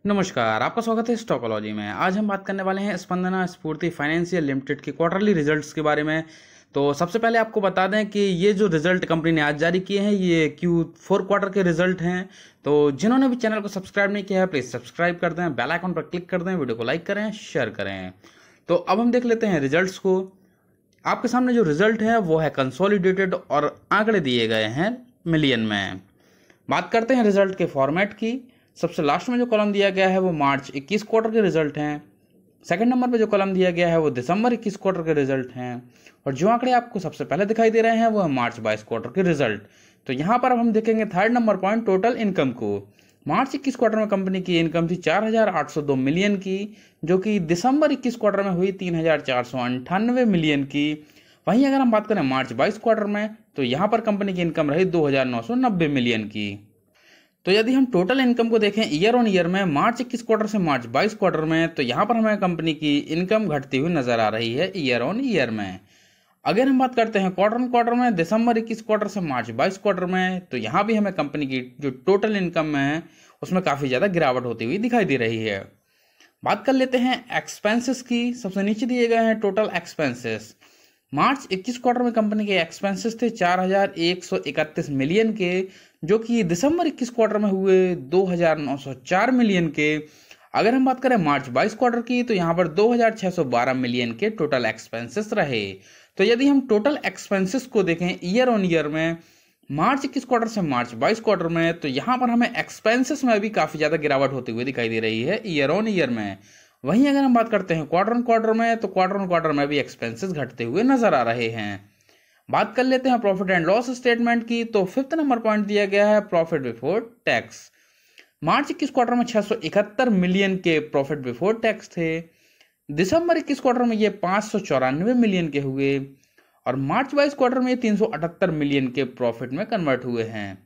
नमस्कार, आपका स्वागत है स्टॉकोलॉजी में। आज हम बात करने वाले हैं स्पंदना स्फूर्ति फाइनेंशियल लिमिटेड के क्वार्टरली रिजल्ट्स के बारे में। तो सबसे पहले आपको बता दें कि ये जो रिजल्ट कंपनी ने आज जारी किए हैं ये Q4 क्वार्टर के रिजल्ट हैं। तो जिन्होंने भी चैनल को सब्सक्राइब नहीं किया है प्लीज़ सब्सक्राइब कर दें, बेल आइकन पर क्लिक कर दें, वीडियो को लाइक करें, शेयर करें। तो अब हम देख लेते हैं रिजल्ट्स को। आपके सामने जो रिजल्ट है वो है कंसोलिडेटेड और आंकड़े दिए गए हैं मिलियन में। बात करते हैं रिजल्ट के फॉर्मेट की। सबसे लास्ट में जो कॉलम दिया गया है वो मार्च 21 क्वार्टर के रिजल्ट हैं। सेकंड नंबर पे जो कॉलम दिया गया है वो दिसंबर 21 क्वार्टर के रिजल्ट हैं। और जो आंकड़े आपको सबसे पहले दिखाई दे रहे हैं वो है मार्च 22 क्वार्टर के रिजल्ट। तो यहाँ पर अब हम देखेंगे third number point total income को। मार्च 21 क्वार्टर में कंपनी की इनकम थी 4,802 मिलियन की, जो कि दिसंबर 21 क्वार्टर में हुई 3,498 मिलियन की। वहीं अगर हम बात करें मार्च 22 क्वार्टर में तो यहाँ पर कंपनी की इनकम रही 2,990 मिलियन की। तो यदि हम टोटल इनकम को देखें ईयर ऑन ईयर में मार्च 21 क्वार्टर से मार्च 22 क्वार्टर में, तो यहाँ पर हमें कंपनी की इनकम घटती हुई नजर आ रही है ईयर ऑन ईयर में। अगर हम बात करते हैं क्वार्टर ऑन क्वार्टर में दिसंबर 21 क्वार्टर से मार्च 22 क्वार्टर में, तो यहाँ भी हमें कंपनी की जो टोटल इनकम में है उसमें काफ़ी ज़्यादा गिरावट होती हुई दिखाई दे रही है। बात कर लेते हैं एक्सपेंसेस की। सबसे नीचे दिए गए हैं टोटल एक्सपेंसेस। मार्च 21 क्वार्टर में कंपनी के एक्सपेंसेस थे 4,131 मिलियन के, जो कि दिसंबर 21 क्वार्टर में हुए 2,904 मिलियन के। अगर हम बात करें मार्च 22 क्वार्टर की तो यहाँ पर 2,612 मिलियन के टोटल एक्सपेंसेस रहे। तो यदि हम टोटल एक्सपेंसेस को देखें ईयर ऑन ईयर में मार्च 21 क्वार्टर से मार्च 22 क्वार्टर में, तो यहाँ पर हमें एक्सपेंसेस में भी काफ़ी ज़्यादा गिरावट होती हुई दिखाई दे रही है ईयर ऑन ईयर में। वहीं अगर हम बात करते हैं क्वार्टर ऑन क्वार्टर में, तो क्वार्टर ऑन क्वार्टर में भी एक्सपेंसेस घटते हुए नजर आ रहे हैं। बात कर लेते हैं प्रॉफिट एंड लॉस स्टेटमेंट की। तो फिफ्थ नंबर पॉइंट दिया गया है प्रॉफिट बिफोर टैक्स। मार्च 21 क्वार्टर में 671 मिलियन के प्रॉफिट बिफोर टैक्स थे। दिसंबर 21 क्वार्टर में ये 594 मिलियन के हुए और मार्च 22 क्वार्टर में ये 378 मिलियन के प्रॉफिट में कन्वर्ट हुए हैं।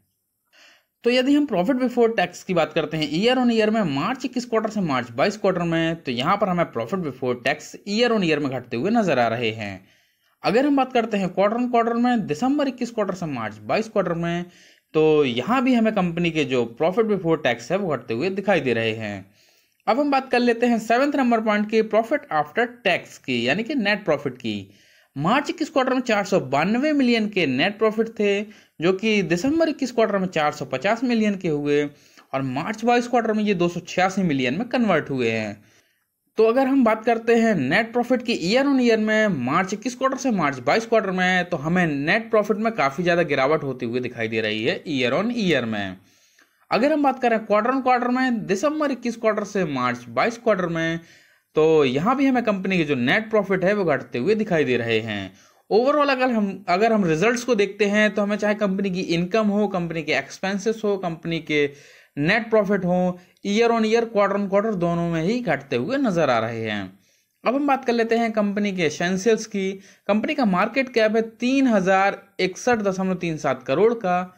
तो यदि हम प्रॉफिट बिफोर टैक्स की बात करते हैं ईयर ऑन ईयर में मार्च 21 क्वार्टर से मार्च 22 क्वार्टर में, तो यहाँ पर हमें profit before tax year on year में घटते हुए नजर आ रहे हैं। अगर हम बात करते हैं क्वार्टर ऑन क्वार्टर में दिसंबर 21 क्वार्टर से मार्च 22 क्वार्टर में, तो यहाँ भी हमें कंपनी के जो प्रॉफिट बिफोर टैक्स है वो घटते हुए दिखाई दे रहे हैं। अब हम बात कर लेते हैं सेवेंथ नंबर पॉइंट की प्रॉफिट आफ्टर टैक्स की, यानी कि नेट प्रॉफिट की। मार्च 21 क्वार्टर में 492 मिलियन के नेट प्रॉफिट थे, जो कि दिसंबर 21 क्वार्टर में 450 मिलियन के हुए और मार्च 22 क्वार्टर में ये 286 मिलियन में कन्वर्ट हुए हैं। तो अगर हम बात करते हैं नेट प्रॉफिट की ईयर ऑन ईयर में मार्च 21 क्वार्टर से मार्च 22 क्वार्टर में, तो हमें नेट प्रॉफिट में काफ़ी ज़्यादा गिरावट होती हुई दिखाई दे रही है ईयर ऑन ईयर में। अगर हम बात करें क्वार्टर ऑन क्वार्टर में दिसंबर 21 क्वार्टर से मार्च 22 क्वार्टर में, तो यहाँ भी हमें कंपनी के जो नेट प्रॉफिट है वो घटते हुए दिखाई दे रहे हैं। ओवरऑल अगर हम रिजल्ट्स को देखते हैं तो हमें चाहे कंपनी की इनकम हो, कंपनी के एक्सपेंसेस हो, कंपनी के नेट प्रॉफिट हो, year on year quarter on quarter दोनों में ही घटते हुए नजर आ रहे हैं। अब हम बात कर लेते हैं कंपनी के एसेंशियल्स की। कंपनी का मार्केट कैप है 3,061.37 करोड़ का।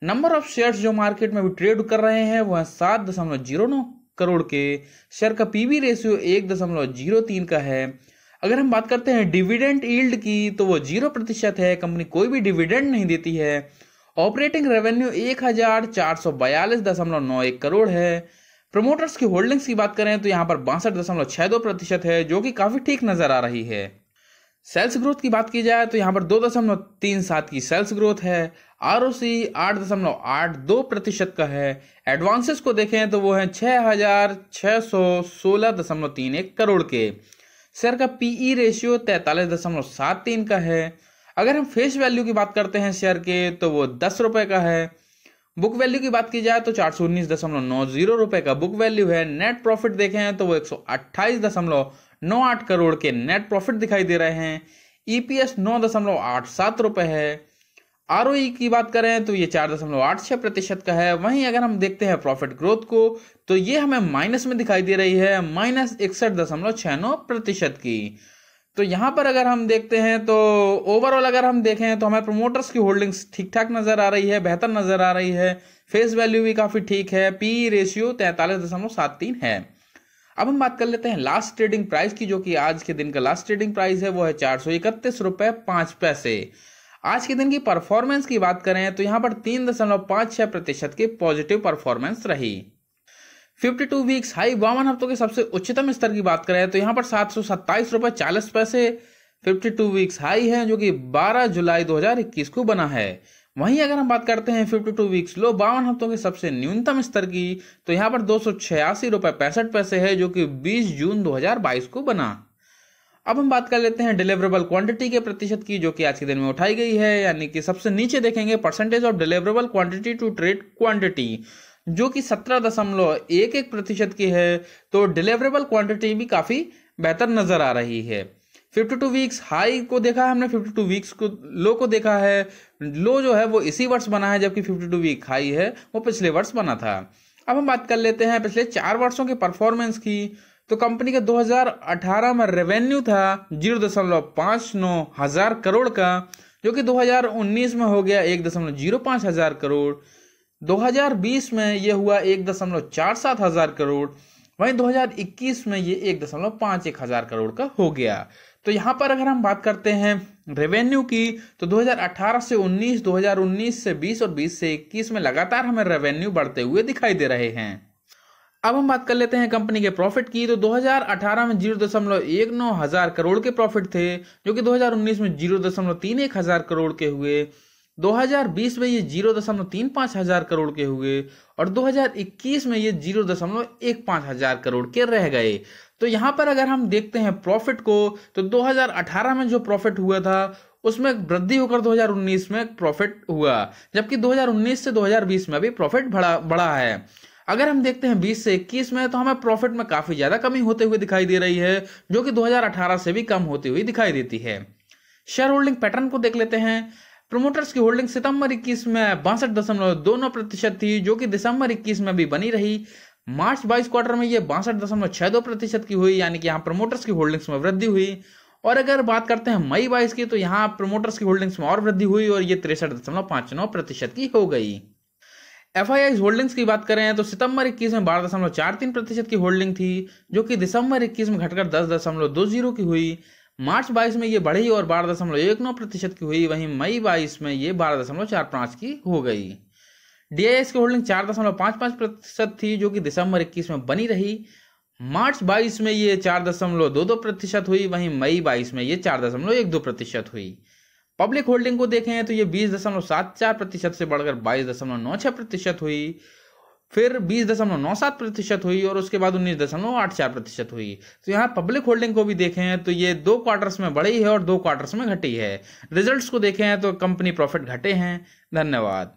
नंबर ऑफ शेयर्स जो मार्केट में भी ट्रेड कर रहे हैं वो है 7.09 करोड़ के। शेयर का पीबी रेशियो 1.03 का है। अगर हम बात करते हैं डिविडेंड यील्ड की तो वो 0% है, कंपनी कोई भी डिविडेंड नहीं देती है। ऑपरेटिंग रेवेन्यू 1,442.91 करोड़ है। प्रमोटर्स की होल्डिंग्स की बात करें तो यहाँ पर 62.62% है, जो कि काफ़ी ठीक नज़र आ रही है। सेल्स ग्रोथ की बात की जाए तो यहाँ पर 2.37 की सेल्स ग्रोथ है। ROC 8.82% का है। एडवांसेस को देखें तो वो है 6,616.31 करोड़ के। शेयर का PE रेशियो 43.73 का है। अगर हम फेस वैल्यू की बात करते हैं शेयर के तो वो 10 रुपये का है। बुक वैल्यू की बात की जाए तो 419.90 रुपये का बुक वैल्यू है। नेट प्रॉफिट देखें तो वो 128.98 करोड़ के नेट प्रॉफिट दिखाई दे रहे हैं। EPS 9.87 रुपये है। ROE की बात करें तो ये 4.86% का है। वहीं अगर हम देखते हैं प्रॉफिट ग्रोथ को तो ये हमें माइनस में दिखाई दे रही है, -61.96% की। तो यहाँ पर अगर हम देखते हैं तो ओवरऑल अगर हम देखें तो हमें प्रमोटर्स की होल्डिंग्स ठीक ठाक नज़र आ रही है, बेहतर नज़र आ रही है। फेस वैल्यू भी काफ़ी ठीक है। PE रेशियो 43.73 है। अब हम बात कर लेते हैं लास्ट ट्रेडिंग प्राइस की, जो कि आज के दिन का लास्ट ट्रेडिंग प्राइस है वो है 431.05 रुपये। आज के दिन की परफॉर्मेंस की बात करें तो यहाँ पर 3.56% की पॉजिटिव परफॉर्मेंस रही। 52 वीक्स हाई 52 हफ्तों के सबसे उच्चतम स्तर की बात करें तो यहाँ पर 727.40 रुपये 52 वीक्स हाई है, जो कि 12 जुलाई 2021 को बना है। वहीं अगर हम बात करते हैं 52 वीक्स लो 52 हफ्तों के सबसे न्यूनतम स्तर की, तो यहाँ पर 286.65 रुपये है, जो कि 20 जून 2022 को बना। अब हम बात कर लेते हैं डिलीवरेबल क्वांटिटी के प्रतिशत की, जो कि आज के दिन में उठाई गई है, यानी कि सबसे नीचे देखेंगे percentage of deliverable quantity to trade quantity, जो कि 17.11% की है। तो डिलीवरेबल क्वांटिटी भी काफी बेहतर नजर आ रही है। 52 वीक्स हाई को देखा है हमने, 52 वीक्स को लो को देखा है। लो जो है वो इसी वर्ष बना है, जबकि 52 वीक हाई है वो पिछले वर्ष बना था। अब हम बात कर लेते हैं पिछले 4 वर्षों के परफॉर्मेंस की। तो कंपनी का 2018 में रेवेन्यू था 0.59 हजार करोड़ का, जो कि 2019 में हो गया 1.05 हजार करोड़। 2020 में ये हुआ 1.47 हजार करोड़। वहीं 2021 में ये 1.51 हजार करोड़ का हो गया। तो यहाँ पर अगर हम बात करते हैं रेवेन्यू की, तो 2018 से 19, 2019 से 20 और 20 से 21 में लगातार हमें रेवेन्यू बढ़ते हुए दिखाई दे रहे हैं। अब हम बात कर लेते हैं कंपनी के प्रॉफिट की। तो 2018 में 0.19 हजार करोड़ के प्रॉफिट थे, जो कि 2019 में 0.31 हजार करोड़ के हुए। 2020 में ये 0.35 हजार करोड़ के हुए और 2021 में ये 0.15 हजार करोड़ के रह गए। तो यहाँ पर अगर हम देखते हैं प्रॉफिट को, तो 2018 में जो प्रॉफिट हुआ था उसमें वृद्धि होकर 2019 में प्रॉफिट हुआ, जबकि 2019 से 2020 में भी प्रॉफिट बढ़ा है। अगर हम देखते हैं 20 से 21 में, तो हमें प्रॉफिट में काफी ज्यादा कमी होते हुए दिखाई दे रही है, जो कि 2018 से भी कम होती हुई दिखाई देती है। शेयर होल्डिंग पैटर्न को देख लेते हैं। प्रोमोटर्स की होल्डिंग सितंबर 21 में 62.29% थी, जो कि दिसंबर 21 में भी बनी रही। मार्च 22 क्वार्टर में ये 62.62% की हुई, यानी कि यहाँ प्रोमोटर्स की होल्डिंग्स में वृद्धि हुई। और अगर बात करते हैं मई 22 की, तो यहाँ प्रोमोटर्स की होल्डिंग्स में और वृद्धि हुई और ये 63.59% की हो गई। FIIs होल्डिंग्स की बात करें तो सितंबर 21 में 12.43% की होल्डिंग थी, जो कि दिसंबर 21 में घटकर 10.20 की हुई। मार्च 22 में ये बढ़ी और 12.19% की हुई। वहीं मई 22 में ये 12.45 की हो गई। DIS की होल्डिंग 4.55% थी, जो कि दिसंबर 21 में बनी रही। मार्च 22 में ये 4.22% हुई। वहीं मई 22 में ये 4.12% हुई। पब्लिक होल्डिंग को देखें तो ये 20.74% से बढ़कर 22.96% हुई, फिर 20.97% हुई और उसके बाद 19.84% हुई। तो यहाँ पब्लिक होल्डिंग को भी देखें तो ये 2 क्वार्टर्स में बढ़ी है और 2 क्वार्टर्स में घटी है। रिजल्ट्स को देखें तो कंपनी प्रॉफिट घटे हैं। धन्यवाद।